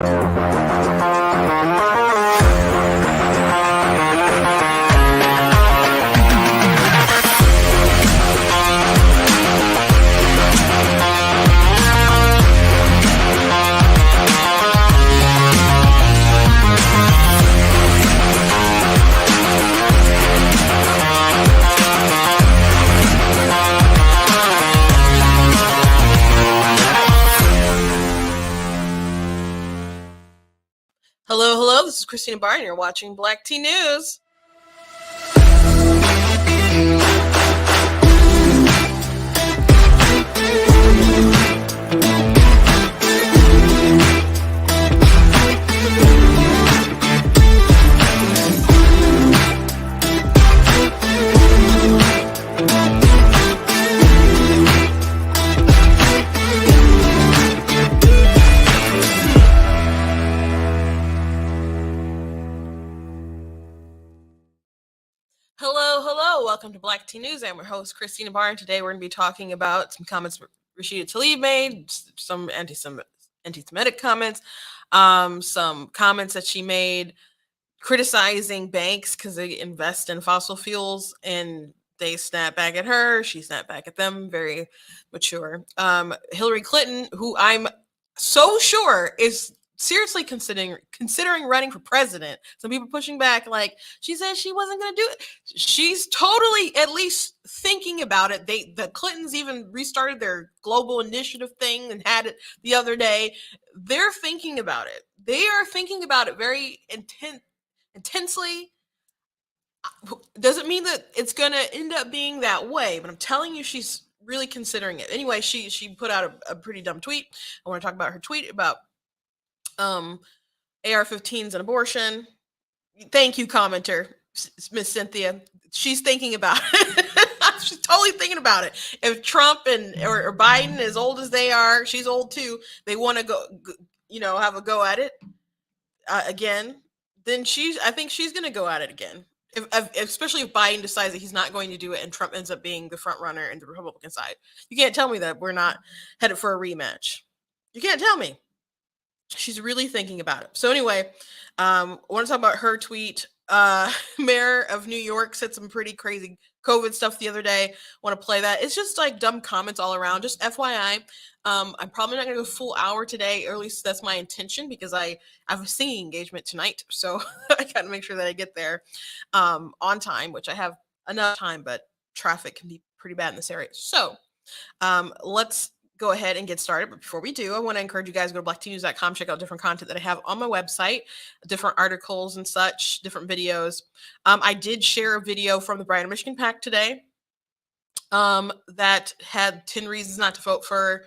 Hello, this is Christina Barr, and you're watching Black Tea News. Hello, welcome to Black Tea News. I'm your host, Christina Barr, and today we're going to be talking about some comments Rashida Tlaib made, some anti-Semitic comments, some comments that she made criticizing banks because they invest in fossil fuels, and they snap back at her. She snapped back at them. Very mature. Hillary Clinton, who I'm so sure is seriously considering running for president. Some people pushing back, like she said she wasn't going to do it. She's totally at least thinking about it. The Clintons even restarted their global initiative thing and had it the other day. They're thinking about it. They are thinking about it very intensely. Doesn't mean that it's going to end up being that way, but I'm telling you, she's really considering it. Anyway, she put out a pretty dumb tweet. I want to talk about her tweet about AR-15s and abortion. Thank you, commenter, Miss Cynthia. She's thinking about it. She's totally thinking about it. If Trump or Biden, as old as they are, she's old too, they want to go, have a go at it again, then I think she's going to go at it again. Especially if Biden decides that he's not going to do it and Trump ends up being the front runner in the Republican side. You can't tell me that we're not headed for a rematch. You can't tell me. She's really thinking about it. So anyway, I want to talk about her tweet. Mayor of New York said some pretty crazy COVID stuff the other day. Want to play that? It's just like dumb comments all around. Just FYI, I'm probably not going to go full hour today, or at least that's my intention, because I have a singing engagement tonight. So I got to make sure that I get there on time, which I have enough time, but traffic can be pretty bad in this area. So let's go ahead and get started. But before we do, I want to encourage you guys to go to blacktnews.com, check out different content that I have on my website, different articles and such, different videos. I did share a video from the Bryan, Michigan PAC today that had 10 reasons not to vote for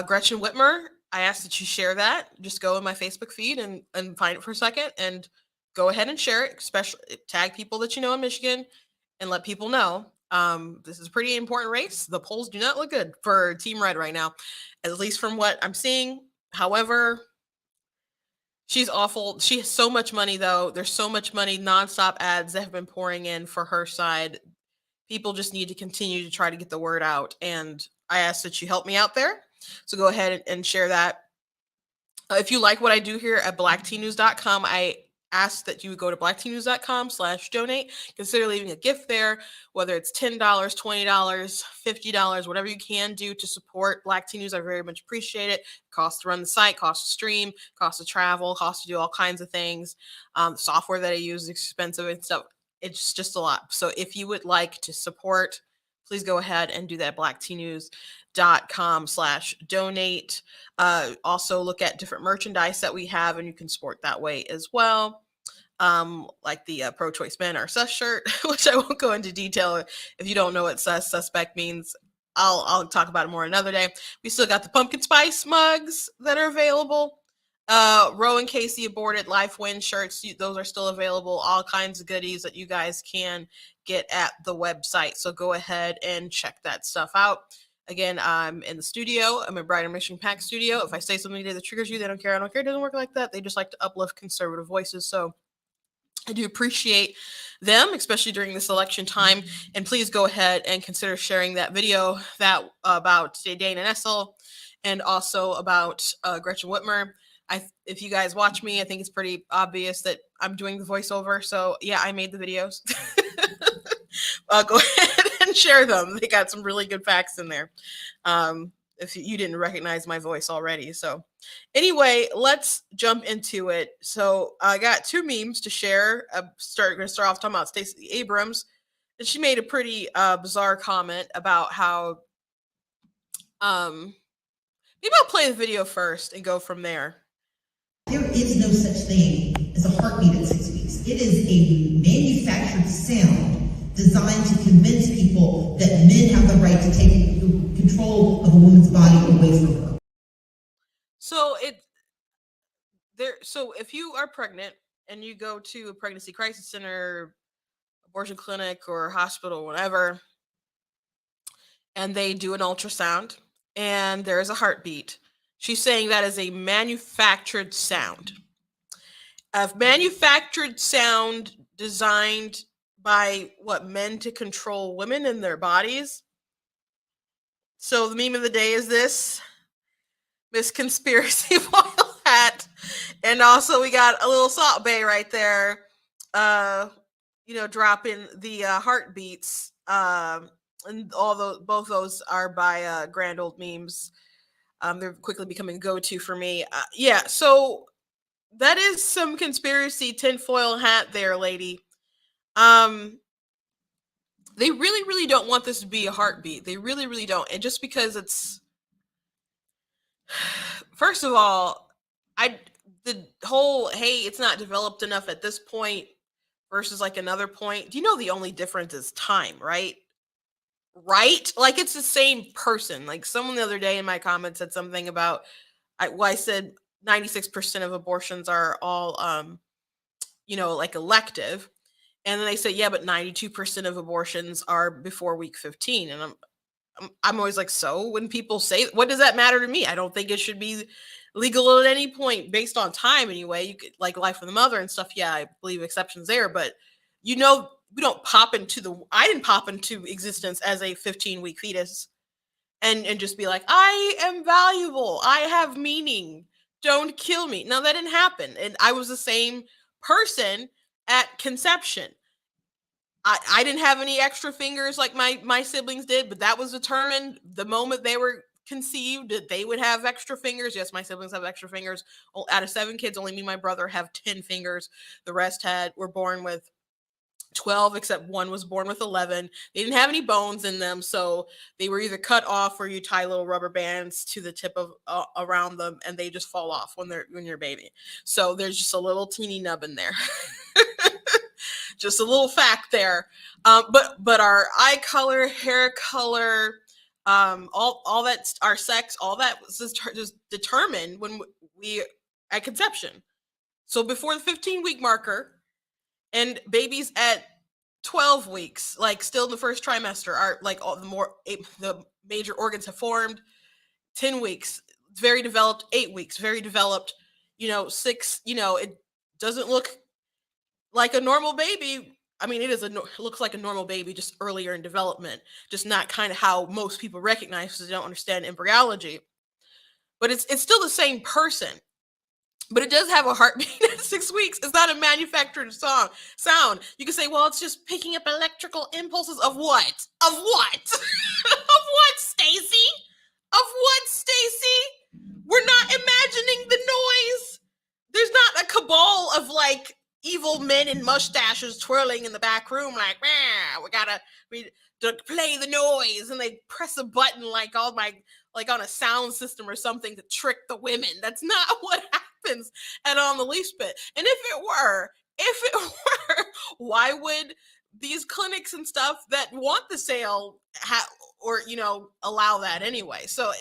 Gretchen Whitmer. I asked that you share that. Just go in my Facebook feed and find it for a second and go ahead and share it, especially tag people that you know in Michigan and let people know. This is a pretty important race. The polls do not look good for Team Red right now, at least from what I'm seeing. However, she's awful. She has so much money, though. There's so much money, nonstop ads that have been pouring in for her side. People just need to continue to try to get the word out. And I ask that you help me out there. So go ahead and share that. If you like what I do here at blacktnews.com, I ask that you would go to blacktnews.com/donate. Consider leaving a gift there, whether it's $10, $20, $50, whatever you can do to support Black Tea News. I very much appreciate it. Costs to run the site, costs to stream, costs to travel, costs to do all kinds of things. The software that I use is expensive and stuff. It's just a lot. So if you would like to support, please go ahead and do that. blacktnews.com/donate. Also look at different merchandise that we have, and you can support that way as well. Like the pro-choice men, our sus shirt, which I won't go into detail. If you don't know what suspect means, I'll talk about it more another day. We still got the pumpkin spice mugs that are available. Rowan Casey aborted life win shirts. Those are still available. All kinds of goodies that you guys can get at the website. So go ahead and check that stuff out. Again, I'm in the studio. I'm in Bryan, Michigan PAC studio. If I say something today that triggers you, they don't care. I don't care. It doesn't work like that. They just like to uplift conservative voices. So I do appreciate them, especially during this election time. And please go ahead and consider sharing that video about Dana Nessel and also about Gretchen Whitmer. if you guys watch me, I think it's pretty obvious that I'm doing the voiceover. So yeah, I made the videos. Go ahead and share them. They got some really good facts in there. If you didn't recognize my voice already. So anyway, let's jump into it. So I got two memes to share. I'm going to start off talking about Stacey Abrams. And she made a pretty bizarre comment about how maybe I'll play the video first and go from there. There is no such thing as a heartbeat at 6 weeks. It is a manufactured sound designed to convince people that men have the right to take control of a woman's body away from her. So if you are pregnant and you go to a pregnancy crisis center, abortion clinic, or hospital, whatever, and they do an ultrasound and there is a heartbeat, she's saying that is a manufactured sound. A manufactured sound designed by men to control women and their bodies. So the meme of the day is this Miss Conspiracy Foil Hat. And also we got a little Salt Bay right there, dropping the heartbeats. And both those are by Grand Old Memes. They're quickly becoming go-to for me. So that is some conspiracy tinfoil hat there, lady. They really, really don't want this to be a heartbeat. They really, really don't. And just because it's, first of all, the whole, hey, it's not developed enough at this point versus like another point. Do you know the only difference is time, right? Right? Like it's the same person. Like someone the other day in my comments said something about, I said 96% of abortions are all, like elective. And then they say, yeah, but 92% of abortions are before week 15. And I'm always like, so when people say, what does that matter to me? I don't think it should be legal at any point based on time anyway. You could, like life of the mother and stuff. Yeah, I believe exceptions there, but we don't I didn't pop into existence as a 15-week fetus and just be like, I am valuable. I have meaning. Don't kill me. No, that didn't happen. And I was the same person at conception. I didn't have any extra fingers like my siblings did, but that was determined the moment they were conceived that they would have extra fingers. Yes, my siblings have extra fingers. Out of 7 kids, only me and my brother have 10 fingers. The rest were born with 12, except one was born with 11. They didn't have any bones in them, so they were either cut off or you tie little rubber bands to the tip of around them, and they just fall off when you're a baby. So there's just a little teeny nub in there. Just a little fact there. But our eye color, hair color, all that, our sex, all that was just determined when we at conception. So before the 15-week marker, and babies at 12 weeks, like still in the first trimester, are like the major organs have formed. 10 weeks, very developed. 8 weeks, very developed. 6, it doesn't look like a normal baby. I mean, it looks like a normal baby, just earlier in development, just not kind of how most people recognize because they don't understand embryology. But it's still the same person. But it does have a heartbeat at 6 weeks. It's not a manufactured sound. You can say, well, it's just picking up electrical impulses of what? Of what? Of what, Stacey? Of what, Stacey? We're not imagining the noise. There's not a cabal of like evil men in mustaches twirling in the back room like, we gotta play the noise, and they press a button like on a sound system or something to trick the women. That's not what happens on the least bit. And if it were, why would these clinics and stuff that want the sale allow that anyway? So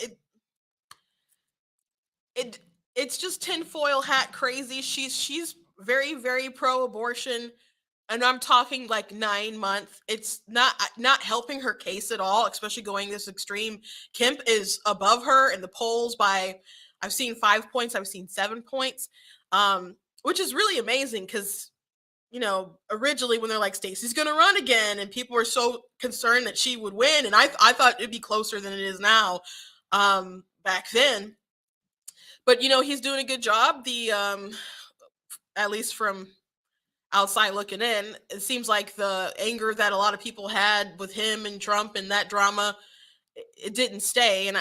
it's just tinfoil hat crazy. She's very, very pro-abortion, and I'm talking like 9 months. It's not helping her case at all, especially going this extreme. Kemp is above her in the polls by, I've seen 5 points, I've seen 7 points, which is really amazing because, originally when they're like, Stacey's going to run again, and people were so concerned that she would win, and I thought it'd be closer than it is now back then. But he's doing a good job. At least from outside looking in, it seems like the anger that a lot of people had with him and Trump and that drama, it didn't stay. And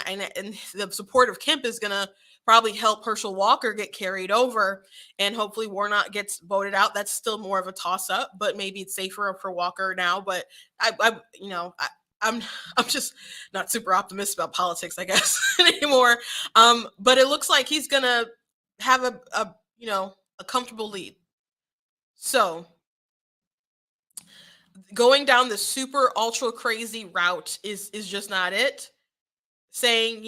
the support of Kemp is gonna probably help Herschel Walker get carried over, and hopefully Warnock gets voted out. That's still more of a toss up, but maybe it's safer for Walker now. But I'm I'm just not super optimistic about politics, I guess, anymore. But it looks like he's gonna have a comfortable lead. So going down the super ultra crazy route is just not it. Saying,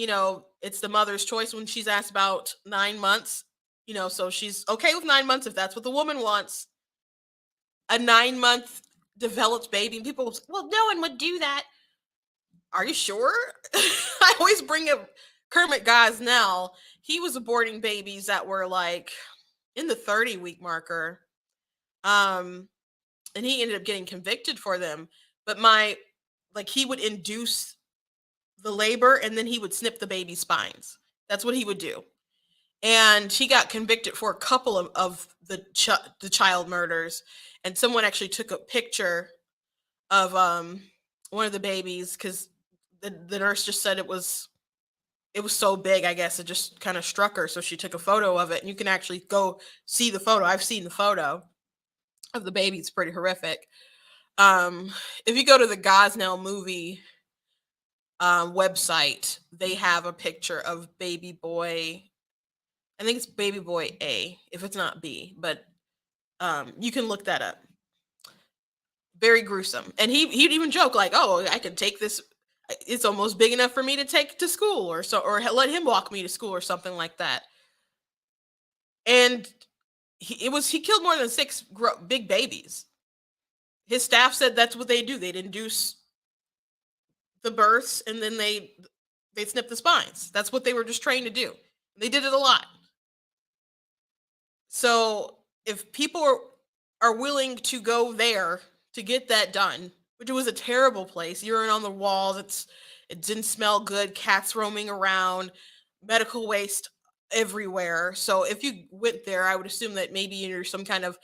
it's the mother's choice when she's asked about 9 months, so she's okay with 9 months if that's what the woman wants. A 9-month developed baby. And people say, well, no one would do that. Are you sure? I always bring up Kermit Gosnell. He was aborting babies that were like in the 30-week marker. And he ended up getting convicted for them. But he would induce the labor and then he would snip the baby's spines. That's what he would do. And he got convicted for a couple of the child murders. And someone actually took a picture of one of the babies because the nurse just said it was so big, I guess it just kind of struck her. So she took a photo of it, and you can actually go see the photo. I've seen the photo of the baby. It's pretty horrific. If you go to the Gosnell movie website, they have a picture of baby boy. I think it's baby boy A, if it's not B, but you can look that up. Very gruesome. And he'd even joke like, oh, I could take this. It's almost big enough for me to take to school or let him walk me to school or something like that. And he killed more than 6 big babies. His staff said that's what they do. They'd induce the births and then they'd snip the spines. That's what they were just trained to do. They did it a lot. So if people are willing to go there to get that done, which was a terrible place, urine on the walls, it didn't smell good, cats roaming around, medical waste everywhere. So if you went there, I would assume that maybe you're some kind of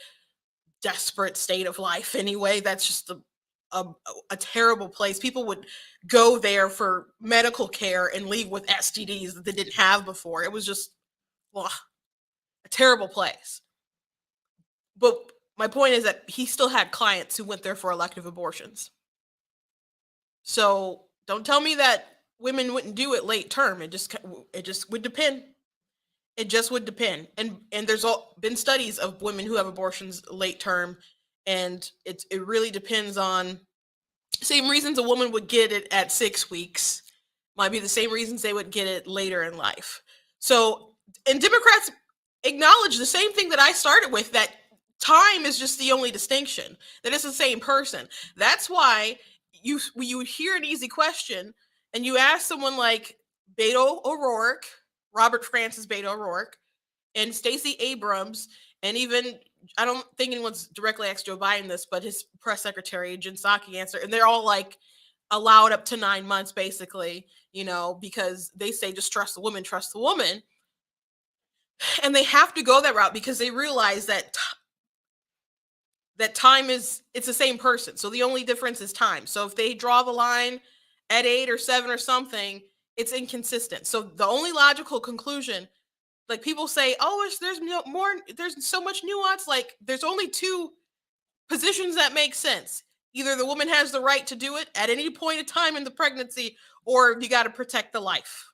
desperate state of life anyway. That's just a terrible place. People would go there for medical care and leave with STDs that they didn't have before. It was just a terrible place. But my point is that he still had clients who went there for elective abortions. So don't tell me that women wouldn't do it late term. It just would depend. It just would depend. And there's been studies of women who have abortions late term, and it really depends on same reasons a woman would get it at 6 weeks might be the same reasons they would get it later in life. So, and Democrats acknowledge the same thing that I started with, that time is just the only distinction, that it's the same person. That's why you would hear an easy question and you ask someone like Beto O'Rourke, Robert Francis Beto O'Rourke, and Stacey Abrams, and even, I don't think anyone's directly asked Joe Biden this, but his press secretary, Jen Psaki, answered, and they're all like allowed up to 9 months, basically, because they say just trust the woman, trust the woman. And they have to go that route because they realize that time it's the same person. So the only difference is time. So if they draw the line at 8 or 7 or something, it's inconsistent. So the only logical conclusion, like people say, oh, there's so much nuance. Like there's only 2 positions that make sense. Either the woman has the right to do it at any point in time in the pregnancy, or you got to protect the life.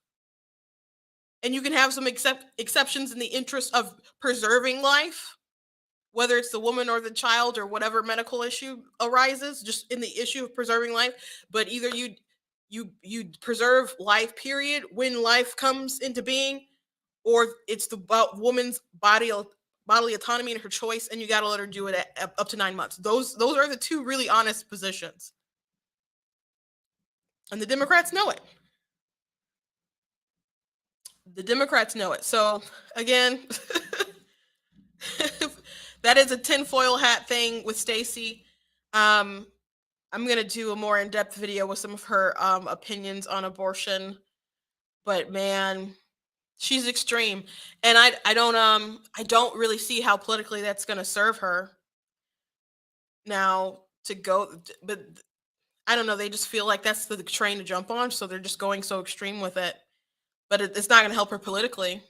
And you can have some exceptions in the interest of preserving life, whether it's the woman or the child or whatever medical issue arises, just in the issue of preserving life. But either you preserve life, period, when life comes into being, or it's about woman's bodily autonomy and her choice, and you got to let her do it at up to 9 months. Those are the 2 really honest positions. And the Democrats know it. The Democrats know it. So again, that is a tinfoil hat thing with Stacey. I'm going to do a more in-depth video with some of her opinions on abortion. But man, She's extreme, and I don't really see how politically that's going to serve her now to go. But I don't know. They just feel like that's the train to jump on, so they're just going so extreme with it. But it's not going to help her politically.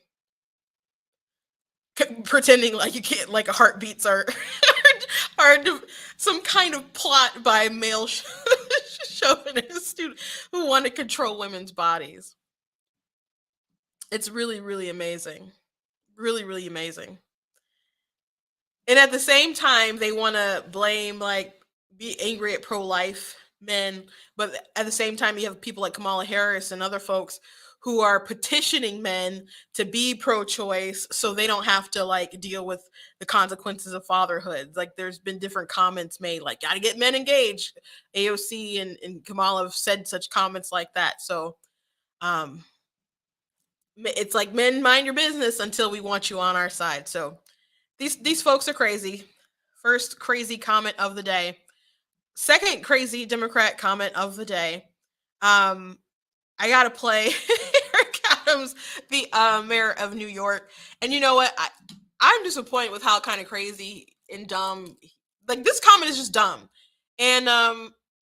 Pretending like you can't, like, heartbeats are are some kind of plot by male chauvinist who want to control women's bodies. It's really, really amazing. Really, really amazing. And at the same time, they want to blame, like, be angry at pro-life men, but at the same time, you have people like Kamala Harris and other folks who are petitioning men to be pro-choice so they don't have to, like, deal with the consequences of fatherhood. Like, there's been different comments made, like, gotta get men engaged. AOC and Kamala have said such comments like that. So um it's like, men, mind your business until we want you on our side. So these folks are crazy. First crazy comment of the day. Second crazy Democrat comment of the day. Um, I gotta play Eric Adams, the mayor of New York. And you know what? I'm disappointed with how kind of crazy and dumb. Like, this comment is just dumb. And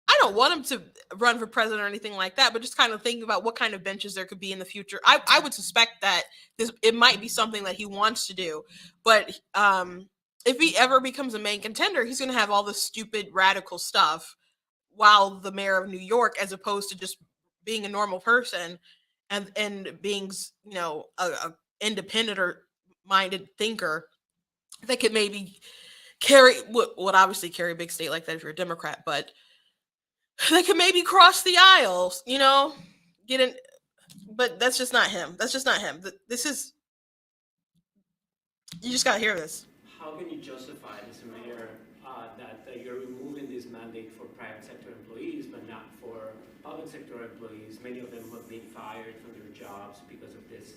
I don't want him to run for president or anything like that, but just kind of thinking about what kind of benches there could be in the future. I would suspect that it might be something that he wants to do, but if he ever becomes a main contender, he's going to have all this stupid radical stuff while the mayor of New York, as opposed to just being a normal person and being, a independent or minded thinker that could maybe would obviously carry a big state like that if you're a Democrat, but they could maybe cross the aisles, get in. But that's just not him. That's just not him. This is, you just got to hear this. How can you justify, Mr. Mayor, that you're removing this mandate for private sector employees, but not for public sector employees, many of them who have been fired from their jobs because of this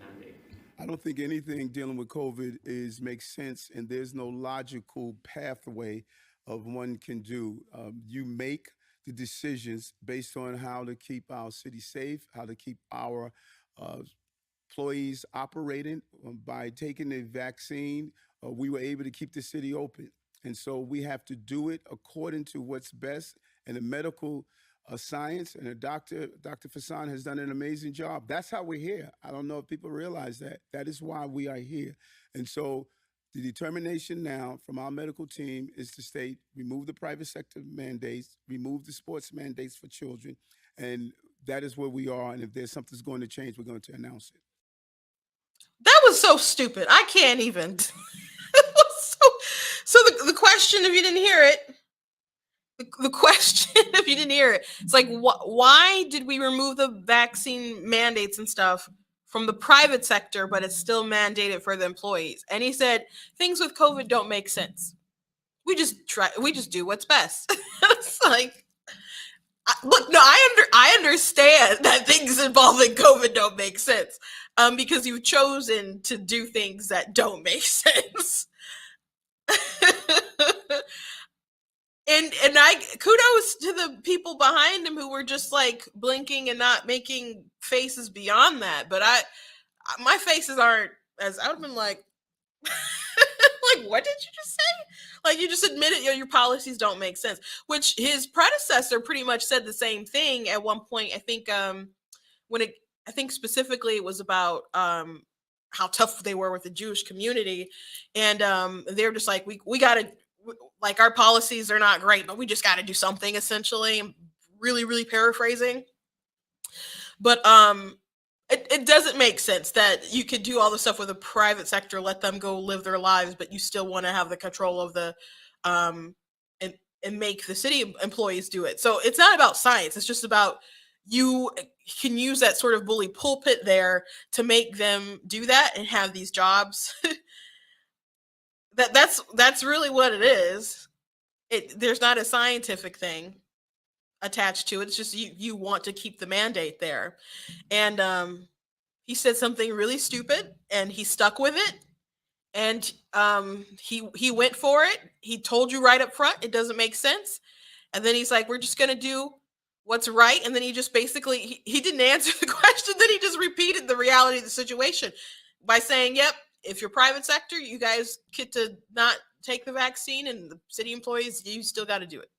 mandate? I don't think anything dealing with COVID makes sense, and there's no logical pathway of one can do. You make the decisions based on how to keep our city safe, how to keep our employees operating. By taking the vaccine, we were able to keep the city open. And so we have to do it according to what's best. And the medical science and Dr. Fassan has done an amazing job. That's how we're here. I don't know if people realize that. That is why we are here. And so the determination now from our medical team is to state, remove the private sector mandates, remove the sports mandates for children. And that is where we are. And if there's something's going to change, we're going to announce it. That was so stupid. I can't even. So the question, if you didn't hear it, the question, if you didn't hear it, it's like, why did we remove the vaccine mandates and stuff from the private sector, but it's still mandated for the employees? And he said, things with COVID don't make sense. We just do what's best. It's like, look, no, I understand that things involving COVID don't make sense, because you've chosen to do things that don't make sense. And I kudos to the people behind him who were just, like, blinking and not making faces beyond that. But my faces aren't as, I would have been like, like, what did you just say? Like, you just admitted your policies don't make sense, which his predecessor pretty much said the same thing at one point. I think I think specifically it was about how tough they were with the Jewish community, and they're just like, we got to, like, our policies are not great, but we just got to do something, essentially. I'm really, really paraphrasing. But it doesn't make sense that you could do all the stuff with the private sector, let them go live their lives, but you still want to have the control of the and make the city employees do it. So it's not about science. It's just about, you can use that sort of bully pulpit there to make them do that and have these jobs. That's really what it is. There's not a scientific thing attached to it. It's just you want to keep the mandate there. And he said something really stupid, and he stuck with it. And he went for it. He told you right up front it doesn't make sense. And then he's like, we're just going to do what's right, and then he just basically he didn't answer the question. Then he just repeated the reality of the situation by saying, "Yep, if you're private sector, you guys get to not take the vaccine, and the city employees, you still got to do it."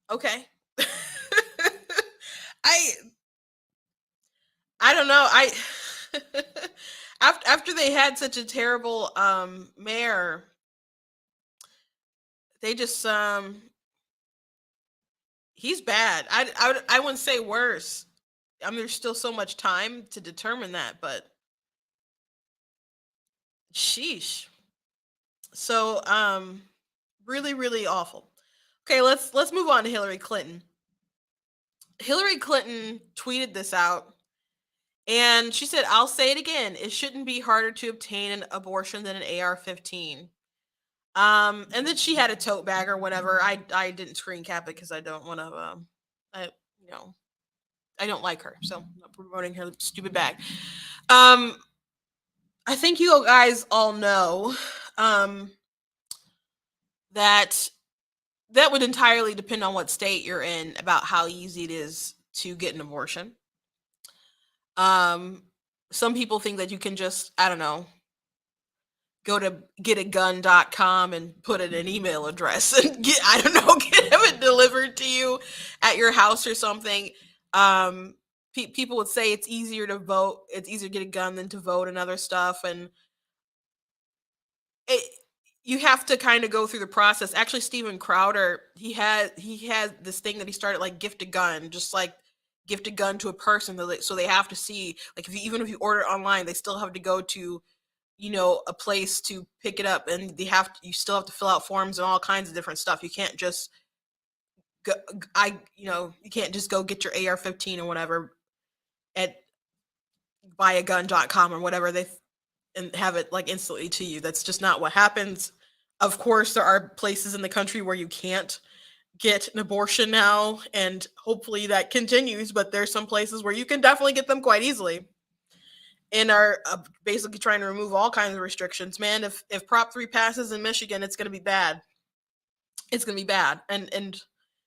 Okay. I I don't know. I after they had such a terrible mayor, they just he's bad. I wouldn't say worse. I mean, there's still so much time to determine that, but sheesh. So really really awful. Okay, let's move on to Hillary Clinton. Hillary Clinton tweeted this out, and she said, "I'll say it again. It shouldn't be harder to obtain an abortion than an AR-15." And then she had a tote bag or whatever. I didn't screen cap it because I don't want to. I you know I don't like her, so I'm not promoting her stupid bag. Um, I think you guys all know that that would entirely depend on what state you're in about how easy it is to get an abortion. Um, some people think that you can just, I don't know, go to getagun.com and put in an email address and get, I don't know, get it delivered to you at your house or something. People would say it's easier to vote, it's easier to get a gun than to vote and other stuff. And it, you have to kind of go through the process. Actually, Steven Crowder, he had this thing that he started, like gift a gun, just like gift a gun to a person. So they have to see, like, even if you order it online, they still have to go to, a place to pick it up, and you still have to fill out forms and all kinds of different stuff. You can't just go, you can't just go get your AR-15 or whatever at buyagun.com or whatever and have it like instantly to you. That's just not what happens. Of course, there are places in the country where you can't get an abortion now, and hopefully that continues, but there's some places where you can definitely get them quite easily, and are basically trying to remove all kinds of restrictions. Man, if Prop 3 passes in Michigan, it's going to be bad. It's going to be bad, and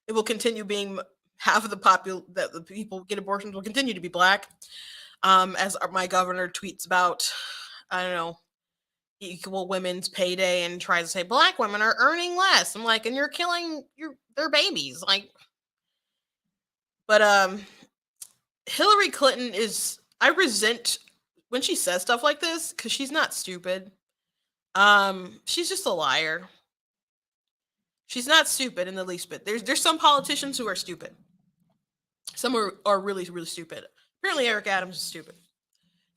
it will continue being half of that the people get abortions will continue to be black. As my governor tweets about, I don't know, equal women's payday and tries to say black women are earning less. I'm like, and you're killing their babies, like. But Hillary Clinton is, I resent when she says stuff like this because she's not stupid. She's just a liar. She's not stupid in the least bit. There's some politicians who are stupid. Some are really, really stupid. Apparently Eric Adams is stupid.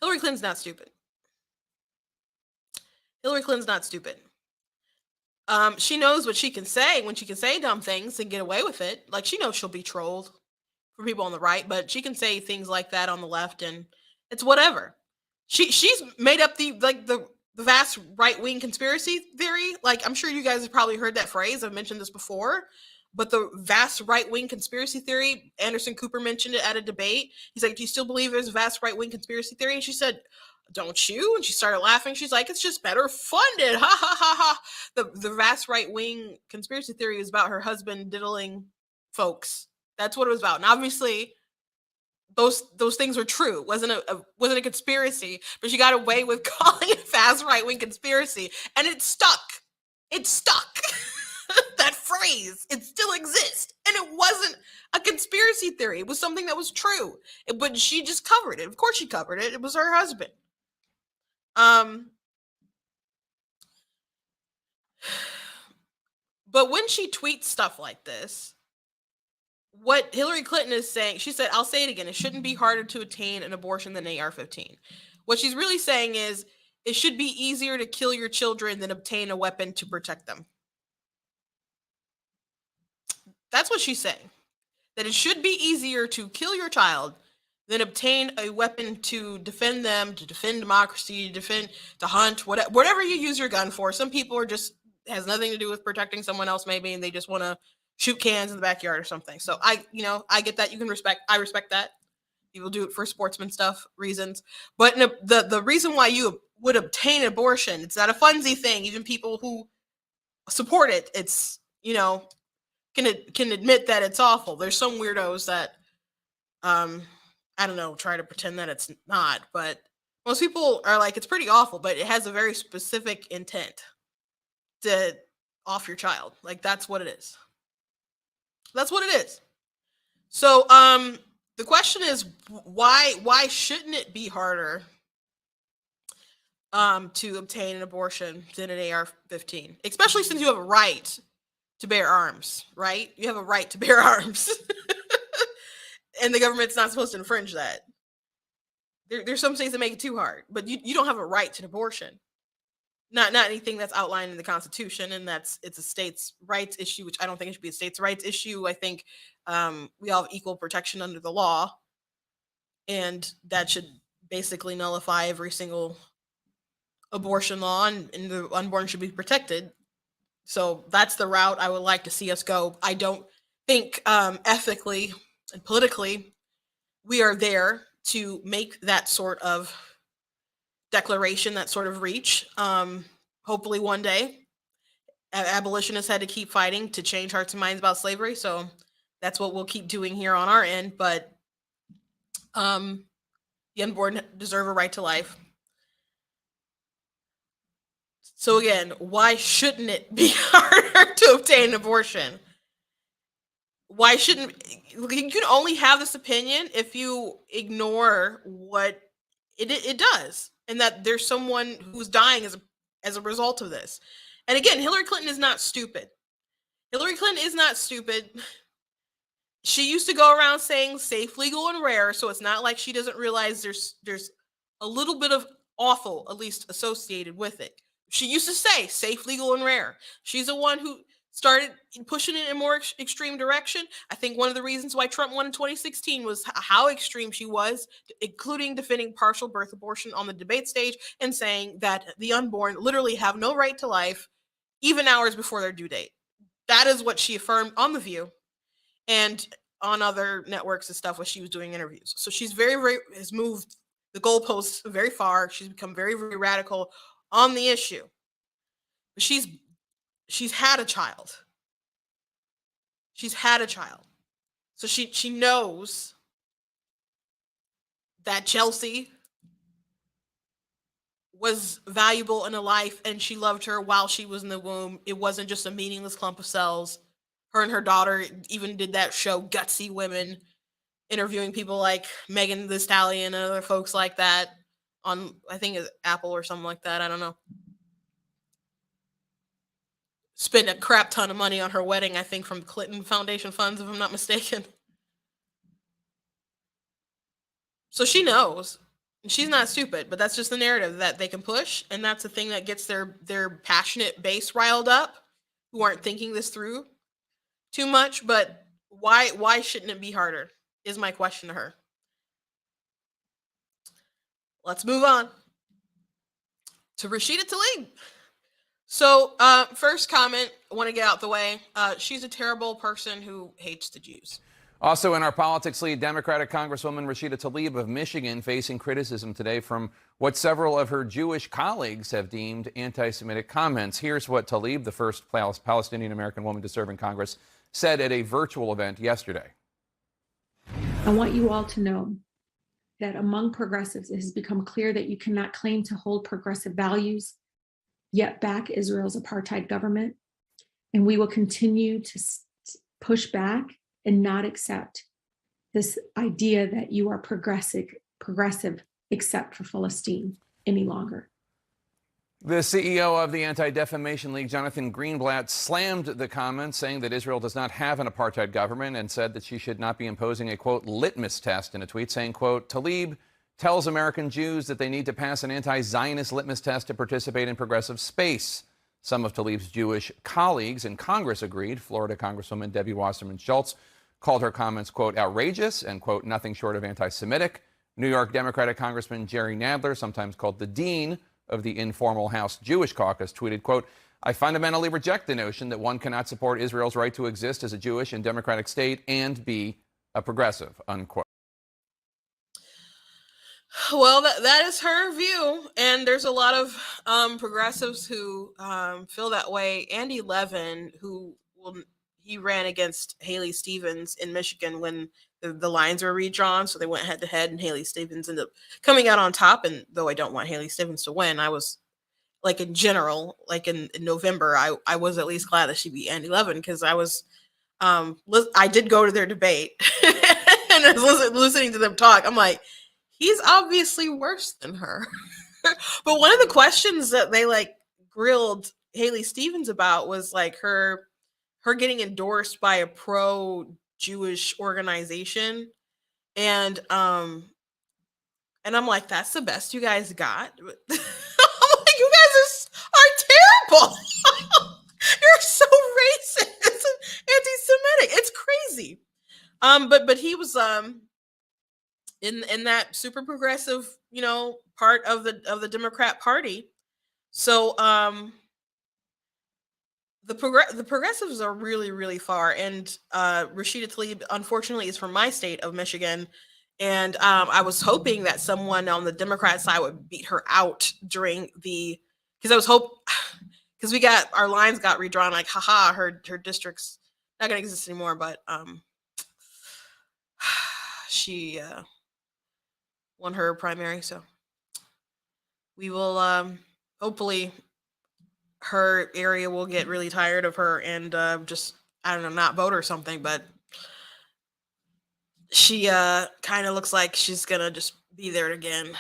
Hillary Clinton's not stupid. Hillary Clinton's not stupid. She knows what she can say when she can say dumb things and get away with it. Like, she knows she'll be trolled for people on the right, but she can say things like that on the left, and it's whatever. She's made up the vast right-wing conspiracy theory. Like, I'm sure you guys have probably heard that phrase. I've mentioned this before, but the vast right-wing conspiracy theory, Anderson Cooper mentioned it at a debate. He's like, "Do you still believe there's a vast right-wing conspiracy theory?" And she said, "Don't you?" And she started laughing. She's like, "It's just better funded." Ha ha ha ha. The vast right-wing conspiracy theory is about her husband diddling folks. That's what it was about. And obviously those things were true. Wasn't a conspiracy, but she got away with calling it fast right-wing conspiracy, and it stuck. It stuck. That phrase, it still exists, and it wasn't a conspiracy theory. It was something that was true, but she just covered it. Of course she covered it. It was her husband. But when she tweets stuff like this, what Hillary Clinton is saying, she said, "I'll say it again, it shouldn't be harder to attain an abortion than AR-15." What she's really saying is, it should be easier to kill your children than obtain a weapon to protect them. That's what she's saying. That it should be easier to kill your child than obtain a weapon to defend them, to defend democracy, to hunt, whatever you use your gun for. Some people are just, has nothing to do with protecting someone else maybe, and they just want to shoot cans in the backyard or something. So I get that. I respect that. People do it for sportsman stuff reasons. But the reason why you would obtain abortion, it's not a funsy thing. Even people who support it, it's, can admit that it's awful. There's some weirdos that I don't know, try to pretend that it's not, but most people are like, it's pretty awful, but it has a very specific intent to off your child. Like, that's what it is. That's what it is. So the question is, why shouldn't it be harder to obtain an abortion than an AR-15, especially since you have a right to bear arms, right? You have a right to bear arms. And the government's not supposed to infringe that. There's some things that make it too hard, but you don't have a right to an abortion. Not anything that's outlined in the Constitution, and it's a states' rights issue, which I don't think it should be a states' rights issue. I think we all have equal protection under the law, and that should basically nullify every single abortion law, and the unborn should be protected. So that's the route I would like to see us go. I don't think ethically and politically we are there to make that sort of declaration, that sort of reach. Hopefully one day abolitionists had to keep fighting to change hearts and minds about slavery, so that's what we'll keep doing here on our end. But the unborn deserve a right to life. So again, why shouldn't it be harder to obtain an abortion? Why shouldn't you can only have this opinion if you ignore what it does, and that there's someone who's dying as a result of this. And again, Hillary Clinton is not stupid. Hillary Clinton is not stupid. She used to go around saying safe, legal, and rare, so it's not like she doesn't realize there's a little bit of awful, at least associated with it. She used to say safe, legal, and rare. She's the one who started pushing it in a more extreme direction. I think one of the reasons why Trump won in 2016 was how extreme she was, including defending partial birth abortion on the debate stage and saying that the unborn literally have no right to life, even hours before their due date. That is what she affirmed on The View and on other networks and stuff when she was doing interviews. So she's has moved the goalposts very far. She's become very, very radical on the issue. But she's had a child. She's had a child. So she knows that Chelsea was valuable in a life, and she loved her while she was in the womb. It wasn't just a meaningless clump of cells. Her and her daughter even did that show, Gutsy Women, interviewing people like Megan Thee Stallion and other folks like that on, I think it's Apple or something like that. I don't know. Spent a crap ton of money on her wedding, I think, from Clinton Foundation funds, if I'm not mistaken. So she knows. She's not stupid, but that's just the narrative that they can push, and that's the thing that gets their passionate base riled up, who aren't thinking this through too much. But why shouldn't it be harder, is my question to her. Let's move on to Rashida Tlaib. So first comment, I want to get out the way. She's a terrible person who hates the Jews. Also in our politics lead, Democratic Congresswoman Rashida Tlaib of Michigan facing criticism today from what several of her Jewish colleagues have deemed anti-Semitic comments. Here's what Tlaib, the first Palestinian-American woman to serve in Congress, said at a virtual event yesterday. I want you all to know that among progressives, it has become clear that you cannot claim to hold progressive values, yet back Israel's apartheid government. And we will continue to push back and not accept this idea that you are progressive except for Palestine any longer. The CEO of the Anti-Defamation League, Jonathan Greenblatt, slammed the comments, saying that Israel does not have an apartheid government, and said that she should not be imposing a, quote, litmus test in a tweet, saying, quote, Tlaib tells American Jews that they need to pass an anti-Zionist litmus test to participate in progressive space. Some of Tlaib's Jewish colleagues in Congress agreed. Florida Congresswoman Debbie Wasserman Schultz called her comments, quote, outrageous and, quote, nothing short of anti-Semitic. New York Democratic Congressman Jerry Nadler, sometimes called the dean of the informal House Jewish Caucus, tweeted, quote, I fundamentally reject the notion that one cannot support Israel's right to exist as a Jewish and democratic state and be a progressive, unquote. Well, that is her view, and there's a lot of progressives who feel that way. Andy Levin, he ran against Haley Stevens in Michigan when the lines were redrawn, so they went head to head, and Haley Stevens ended up coming out on top. And though I don't want Haley Stevens to win, I was like in general, like in November, I was at least glad that she beat Andy Levin, because I did go to their debate and I was listening to them talk. I'm like, he's obviously worse than her. But one of the questions that they like grilled Haley Stevens about was like her getting endorsed by a pro-Jewish organization. And I'm like, that's the best you guys got. I'm like, you guys are terrible. You're so racist and anti-Semitic. It's crazy. But he was in that super progressive, part of the Democrat Party. So the progressives are really, really far. And Rashida Tlaib, unfortunately, is from my state of Michigan. And I was hoping that someone on the Democrat side would beat her out because we got our lines got redrawn, like, haha, her district's not gonna exist anymore. But she won her primary, so we will hopefully her area will get really tired of her and just, I don't know, not vote or something. But she kind of looks like she's gonna just be there again.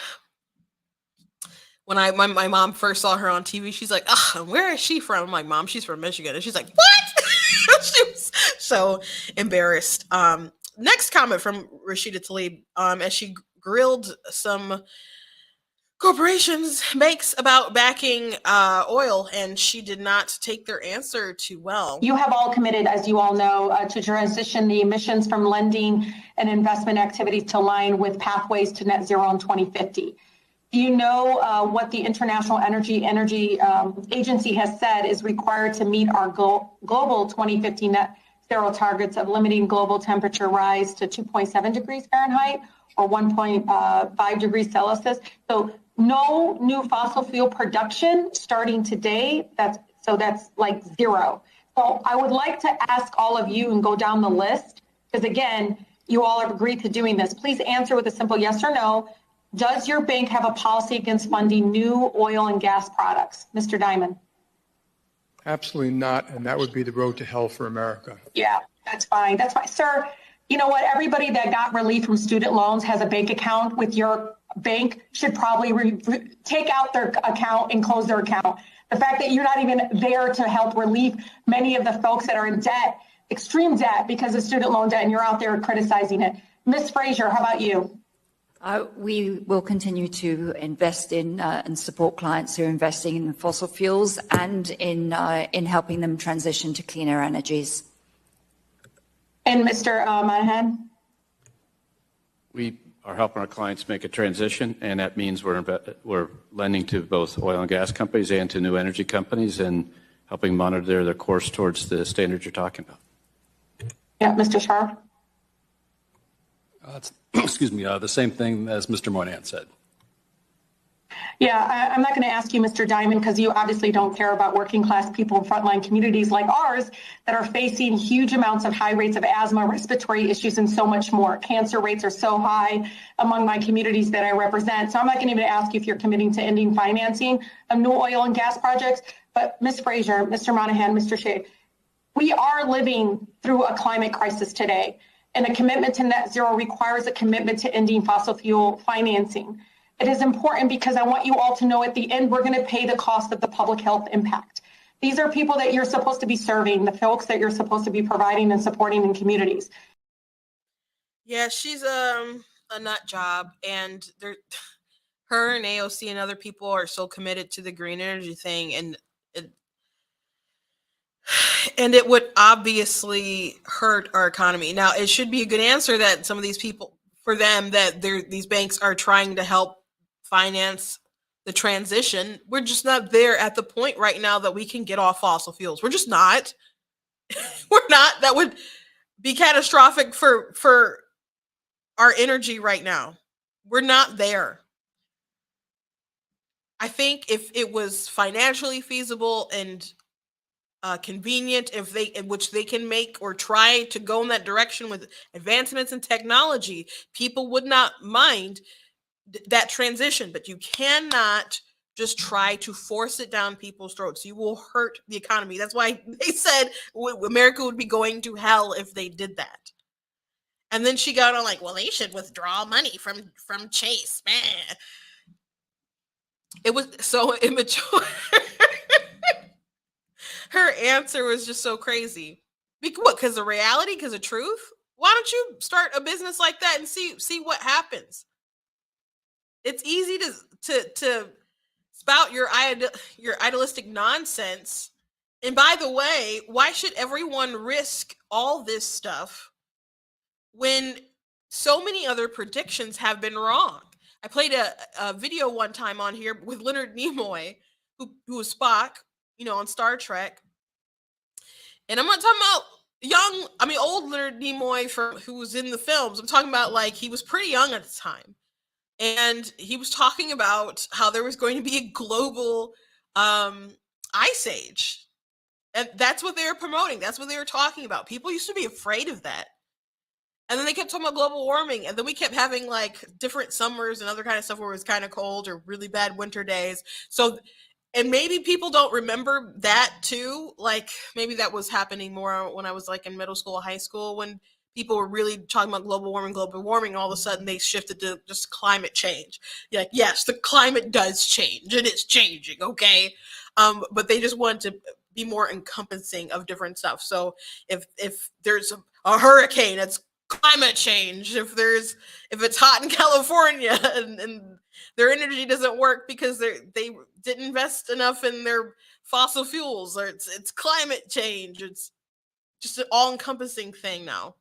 When my mom first saw her on TV, she's like, "Ugh, where is she from?" I'm like, "Mom, she's from Michigan." And she's like, "What?" She was so embarrassed. Next comment from Rashida Tlaib, as she grilled some corporations, banks about backing oil, and she did not take their answer too well. You have all committed, as you all know, to transition the emissions from lending and investment activities to align with pathways to net zero in 2050. Do you know what the International Energy Agency has said is required to meet our global 2050 net zero targets of limiting global temperature rise to 2.7 degrees Fahrenheit or 1.5 degrees Celsius? So no new fossil fuel production starting today. That's like zero. So I would like to ask all of you and go down the list, because again, you all have agreed to doing this. Please answer with a simple yes or no. Does your bank have a policy against funding new oil and gas products? Mr. Diamond. Absolutely not, and that would be the road to hell for America. Yeah, that's fine. That's fine. Sir, you know what? Everybody that got relief from student loans has a bank account with your bank should probably take out their account and close their account. The fact that you're not even there to help relieve many of the folks that are in debt, extreme debt because of student loan debt, and you're out there criticizing it. Ms. Frazier, how about you? We will continue to invest in and support clients who are investing in fossil fuels and in helping them transition to cleaner energies. And Mr. Monahan? We are helping our clients make a transition, and that means we're lending to both oil and gas companies and to new energy companies and helping monitor their course towards the standards you're talking about. Yeah, Mr. Sharp? Excuse me, the same thing as Mr. Moynihan said. Yeah, I'm not going to ask you, Mr. Diamond, because you obviously don't care about working class people in frontline communities like ours that are facing huge amounts of high rates of asthma, respiratory issues, and so much more. Cancer rates are so high among my communities that I represent. So I'm not going to even ask you if you're committing to ending financing of new oil and gas projects. But Ms. Frazier, Mr. Monahan, Mr. Shea, we are living through a climate crisis today. And a commitment to net zero requires a commitment to ending fossil fuel financing. It is important because I want you all to know at the end, we're going to pay the cost of the public health impact. These are people that you're supposed to be serving, the folks that you're supposed to be providing and supporting in communities. Yeah, she's a nut job, and her and AOC and other people are so committed to the green energy thing, and it would obviously hurt our economy. Now, it should be a good answer that some of these people, for them, that these banks are trying to help finance the transition. We're just not there at the point right now that we can get off fossil fuels. We're just not. We're not. That would be catastrophic for our energy right now. We're not there. I think if it was financially feasible and convenient, if they, in which they can make or try to go in that direction with advancements in technology, people would not mind that transition. But you cannot just try to force it down people's throats. You will hurt the economy. That's why they said America would be going to hell if they did that. And then she got on like, well, they should withdraw money from Chase. Man, it was so immature. Her answer was just so crazy. What? Because of reality? Because of truth? Why don't you start a business like that and see what happens? It's easy to spout your idealistic nonsense. And by the way, why should everyone risk all this stuff when so many other predictions have been wrong? I played a video one time on here with Leonard Nimoy, who was Spock, on Star Trek. And I'm not talking about old Leonard Nimoy who was in the films. I'm talking about like he was pretty young at the time. And he was talking about how there was going to be a global ice age. And that's what they were promoting. That's what they were talking about. People used to be afraid of that. And then they kept talking about global warming. And then we kept having like different summers and other kind of stuff where it was kind of cold or really bad winter days. So, and maybe people don't remember that too. Like maybe that was happening more when I was like in middle school, high school, when people were really talking about global warming. All of a sudden they shifted to just climate change. You're like, yes, the climate does change. It is changing. Okay. But they just want to be more encompassing of different stuff. So if there's a hurricane, it's climate change. If it's hot in California and their energy doesn't work because they didn't invest enough in their fossil fuels, or it's climate change. It's just an all-encompassing thing now.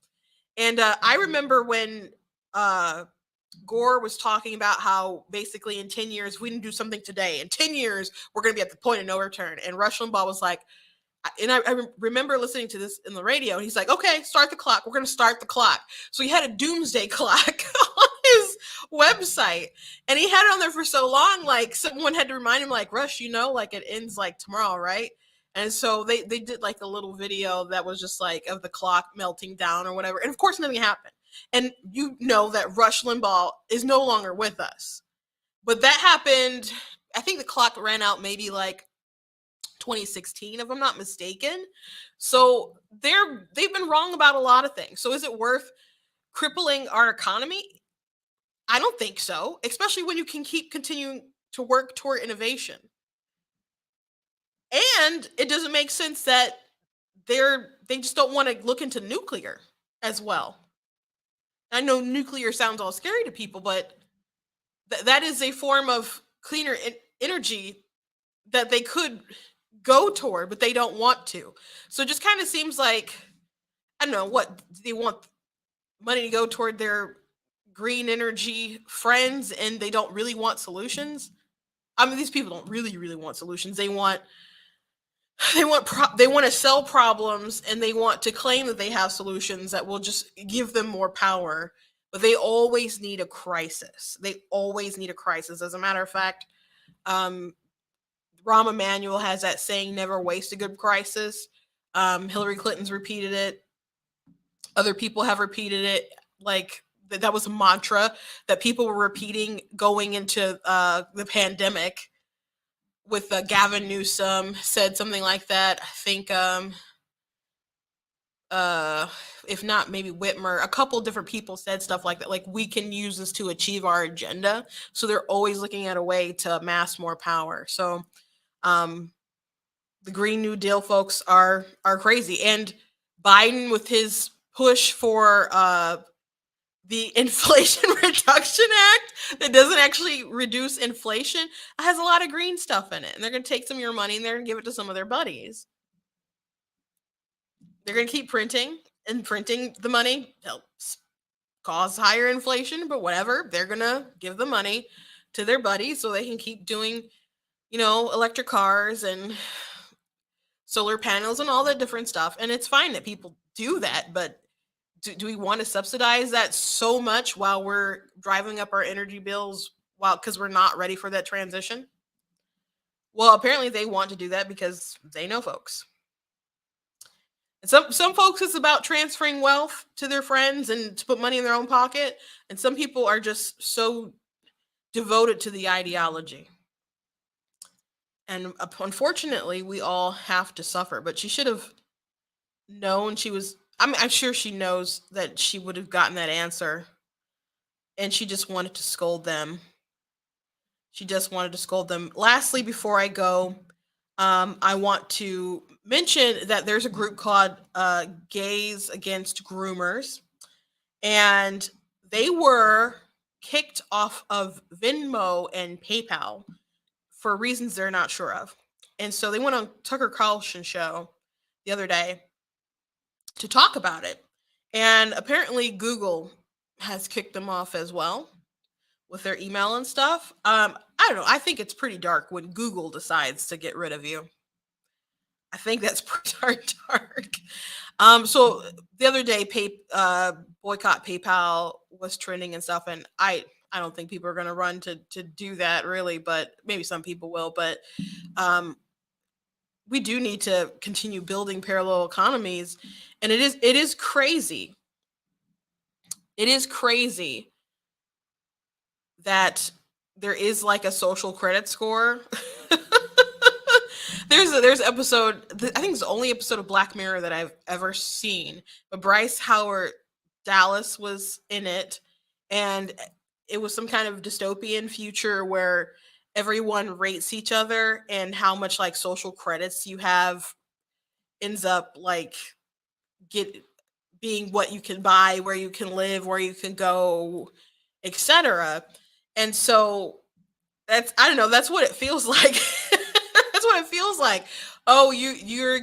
And I remember when Gore was talking about how basically in 10 years, we didn't do something today. In 10 years, we're going to be at the point of no return. And Rush Limbaugh was like, and I remember listening to this in the radio, and he's like, okay, start the clock. We're going to start the clock. So he had a doomsday clock on his website, and he had it on there for so long, like someone had to remind him, like, Rush, like it ends like tomorrow, right? And so they did like a little video that was just like of the clock melting down or whatever. And of course, nothing happened. And that Rush Limbaugh is no longer with us. But that happened, I think the clock ran out maybe like 2016, if I'm not mistaken. So they've been wrong about a lot of things. So is it worth crippling our economy? I don't think so, especially when you can keep continuing to work toward innovation. And it doesn't make sense that they just don't want to look into nuclear as well. I know nuclear sounds all scary to people, but that is a form of cleaner energy that they could go toward, but they don't want to. So it just kind of seems like, I don't know, what they want money to go toward their green energy friends, and they don't really want solutions. I mean, these people don't really want solutions. They want to sell problems, and they want to claim that they have solutions that will just give them more power. But they always need a crisis. They always need a crisis. As a matter of fact, Rahm Emanuel has that saying, never waste a good crisis. Hillary Clinton's repeated it. Other people have repeated it. Like that was a mantra that people were repeating going into the pandemic. With Gavin Newsom said something like that. I think, if not, maybe Whitmer, a couple of different people said stuff like that. Like, we can use this to achieve our agenda. So they're always looking at a way to amass more power. So the Green New Deal folks are crazy. And Biden, with his push for the Inflation Reduction Act that doesn't actually reduce inflation, has a lot of green stuff in it. And they're going to take some of your money and they're going to give it to some of their buddies. They're going to keep printing, and printing the money helps cause higher inflation, but whatever. They're going to give the money to their buddies so they can keep doing, electric cars and solar panels and all that different stuff. And it's fine that people do that, but do we want to subsidize that so much while we're driving up our energy bills because we're not ready for that transition? Well, apparently they want to do that because they know folks. Some folks, it's about transferring wealth to their friends and to put money in their own pocket, and some people are just so devoted to the ideology. And unfortunately, we all have to suffer. But she should have known she was. I'm sure she knows that she would have gotten that answer, and she just wanted to scold them. She just wanted to scold them. Lastly, before I go, I want to mention that there's a group called Gays Against Groomers, and they were kicked off of Venmo and PayPal for reasons they're not sure of. And so they went on Tucker Carlson show the other day to talk about it. And apparently Google has kicked them off as well with their email and stuff. I don't know. I think it's pretty dark when Google decides to get rid of you. I think that's pretty dark. So the other day, boycott PayPal was trending and stuff, and I don't think people are going to run to do that really, but maybe some people will. But we do need to continue building parallel economies, and it is crazy. It is crazy that there is like a social credit score. There's an episode, I think it's the only episode of Black Mirror that I've ever seen, but Bryce Howard Dallas was in it, and it was some kind of dystopian future where everyone rates each other, and how much like social credits you have ends up like being what you can buy, where you can live, where you can go, etc. And so I don't know, that's what it feels like. That's what it feels like. Oh, you're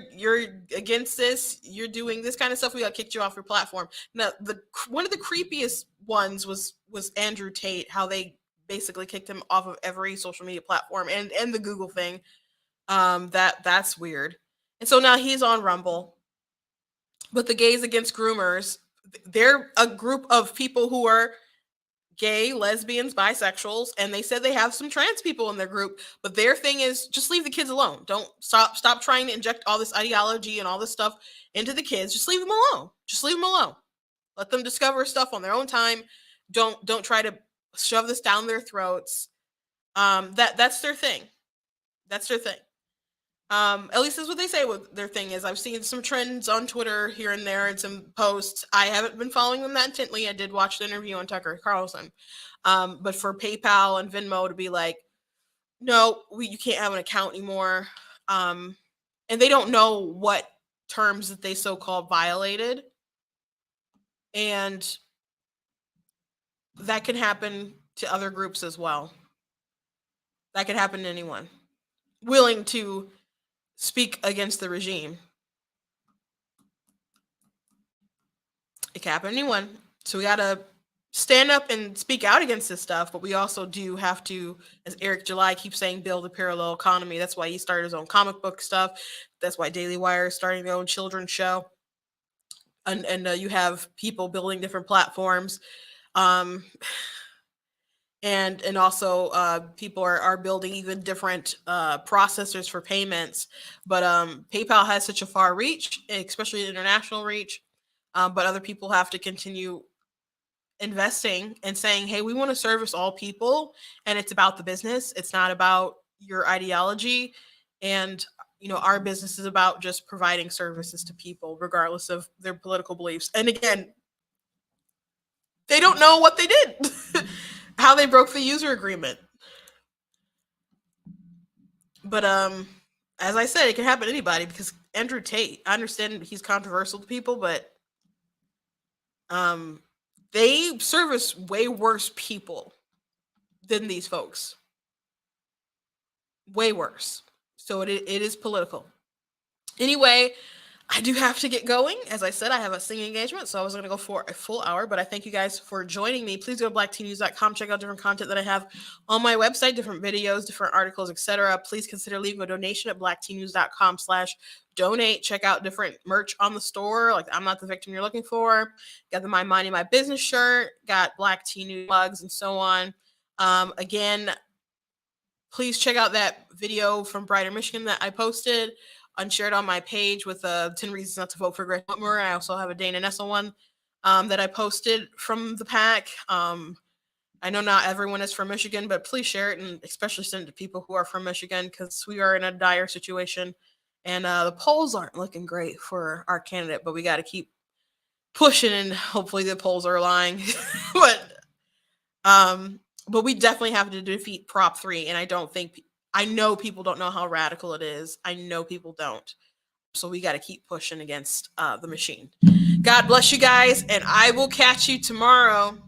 against this, you're doing this kind of stuff, we got kicked you off your platform. Now, one of the creepiest ones was Andrew Tate, how they basically kicked him off of every social media platform and the Google thing. That's weird. And so now he's on Rumble. But the Gays Against Groomers, they're a group of people who are gay, lesbians, bisexuals, and they said they have some trans people in their group, but their thing is just leave the kids alone. Don't stop trying to inject all this ideology and all this stuff into the kids. Just leave them alone. Just leave them alone. Let them discover stuff on their own time. Don't try to shove this down their throats. That's their thing. That's their thing. At least that's what they say what their thing is. I've seen some trends on Twitter here and there and some posts. I haven't been following them that intently. I did watch the interview on Tucker Carlson. But for PayPal and Venmo to be like, no, you can't have an account anymore. And they don't know what terms that they so-called violated. And that can happen to other groups as well. That could happen to anyone willing to speak against the regime. It can happen to anyone. So we got to stand up and speak out against this stuff, but we also do have to, as Eric July keeps saying, build a parallel economy. That's why he started his own comic book stuff. That's why Daily Wire is starting their own children's show. And you have people building different platforms. And also people are building even different processors for payments. But PayPal has such a far reach, especially international reach. But other people have to continue investing and saying, hey, we want to service all people, and it's about the business. It's not about your ideology. And our business is about just providing services to people regardless of their political beliefs. And again, they don't know what they did. How they broke the user agreement. But as I said, it can happen to anybody, because Andrew Tate, I understand he's controversial to people, but they service way worse people than these folks. Way worse. So it is political. Anyway, I do have to get going. As I said, I have a singing engagement, so I was going to go for a full hour, but I thank you guys for joining me. Please go to blacktnews.com, check out different content that I have on my website, different videos, different articles, etc. Please consider leaving a donation at blacktnews.com/donate. Check out different merch on the store, like I'm Not the Victim You're Looking For. Got the My Money, My Business shirt, got Black Tea News mugs, and so on. Again, please check out that video from Brighter, Michigan that I posted. and shared on my page with 10 reasons not to vote for Greg Whitmer. I also have a Dana Nessel one that I posted from the PAC. I know not everyone is from Michigan, but please share it, and especially send it to people who are from Michigan, because we are in a dire situation, and the polls aren't looking great for our candidate, but we got to keep pushing, and hopefully the polls are lying. But we definitely have to defeat Prop 3, and I know people don't know how radical it is. I know people don't. So we got to keep pushing against the machine. God bless you guys, and I will catch you tomorrow.